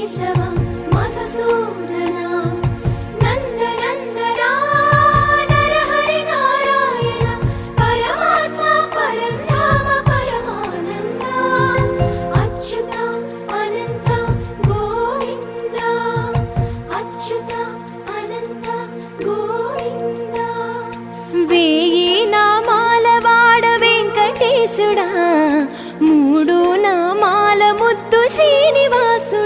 కేశవ మధుసూదన నందనందన నరహరి నారాయణ పరమాత్మ పరంధామ పరమానంద అచ్యుత అనంత గోవింద అచ్యుత అనంత గోవింద వేయి నామాల వాడ వెంకటేశుడా మూడు నామాల ముద్దు శ్రీనివాసుడా